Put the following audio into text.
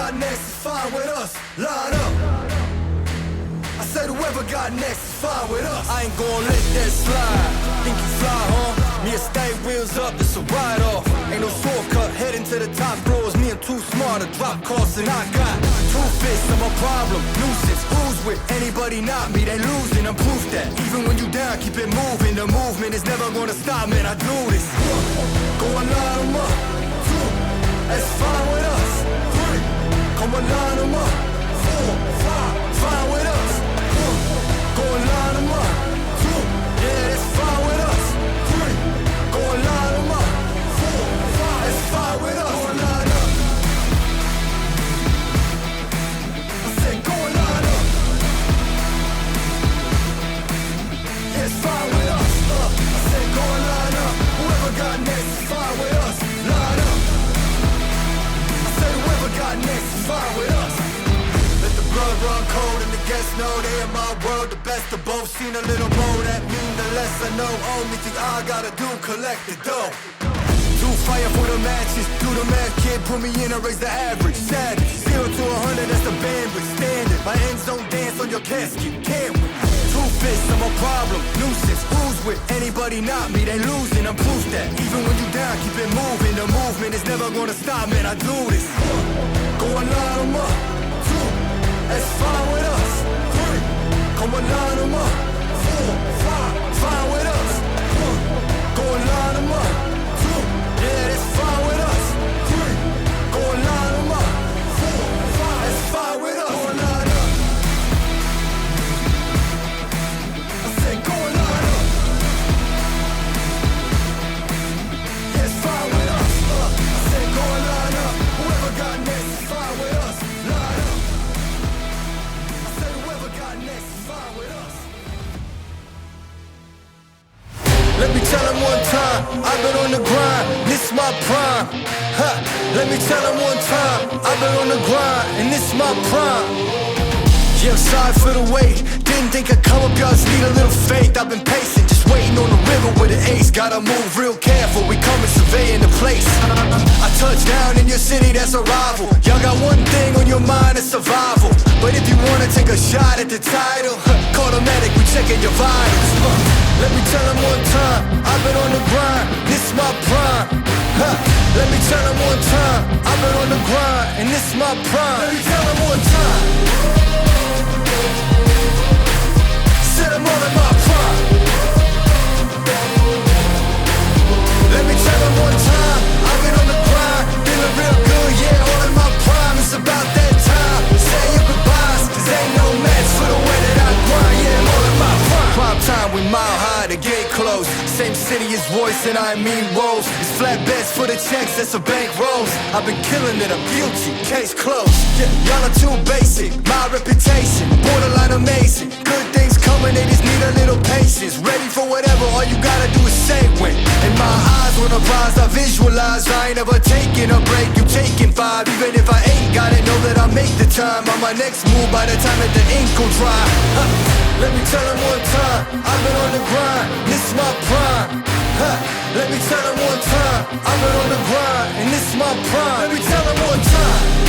got next is fine with us. Line up. I said whoever got next is fine with us. I ain't gon' let that slide. Think you fly, huh? Me and stay wheels up, it's a ride off. Ain't no shortcut, heading to the top floors. Me and too smart to drop costs, and I got two fists of a problem. Nuisance, who's with anybody not me? They losing, I'm proof that even when you down, keep it moving. The movement is never gonna stop, man. I do this. Go and line 'em up. Two, that's fine with us. Three, come and line 'em up. Four, five, fine with us. Go and line 'em up. Two, yeah, that's fine with us. Three, go and line 'em up. Four, five, that's fine with us. Go and line up. I said go and line up. Yeah, it's fine with us. I said go and line up. Whoever got next is fine with us. Line up. I said whoever got next is fine with us. Let the blood run cold and the guests know they in my world. The best of both, seen a little more. That mean the less I know. Only thing I gotta do, collect the dough. Do fire for the matches. Do the math, kid, put me in and raise the average. Savage, 0 to 100, that's the bandwidth. Standard, my end zone dance on your casket. Can't win. Two fists, I'm a problem. Nuisance, who's with anybody not me? They losing, I'm proof that even when you down, keep it moving. The movement is never gonna stop, man. I do this. Go and line 'em up. Two, that's fine with us. Three, come and line 'em up. Four, five, fine with us. Go and line 'em up. Two, yeah, that's fine with us. Three, go and line 'em up. Four, five, that's fine with us. Go and line up. I said go and line up. Yeah, it's fine with us. I said go and line up. Whoever got next is fine with us. Line up. I said whoever got next is fine with us. Let me tell them one time, I've been on the grind, this my prime. Ha. Let me tell them one time, I've been on the grind, and this my prime. Yeah, I'm sorry for the wait. Didn't think I'd come up, y'all just need a little faith. I've been patient, just waiting on the river with an ace. Gotta move real careful, we coming surveying the place. I touch down in your city, that's a rival. Y'all got one thing on your mind, it's survival. But if you wanna take a shot at the title, call the medic, we checking your vitals. Let me tell them one time, I've been on the grind, this my prime. Let me tell them one time, I've been on the grind, and this my prime. Let me tell them one time. Said I'm all in my prime. Let me tell them one time, I've been on the grind, feeling real good, yeah, all in my prime. It's about that time, say your goodbyes, cause ain't no match for the way that I grind, yeah, I'm all in my prime. Prime time, we mile high, the gate closed. Same city as voice and I mean roles. It's flatbeds for the checks, that's a bank rolls. I've been killing it, I'm guilty, case closed. Yeah, y'all are too basic, my reputation, borderline amazing. Good things coming, they just need a little patience. Ready for whatever, all you gotta do is say when. In my eyes, when I rise, I visualize. I ain't ever taking a break, you taking five. Even if I ain't got it, know that I'll make the time. On my next move by the time that the ink will dry. Let me tell them one time, I've been on the grind, this is my prime. Let me tell them one time, I've been on the grind, and this is my prime. Let me tell them one time.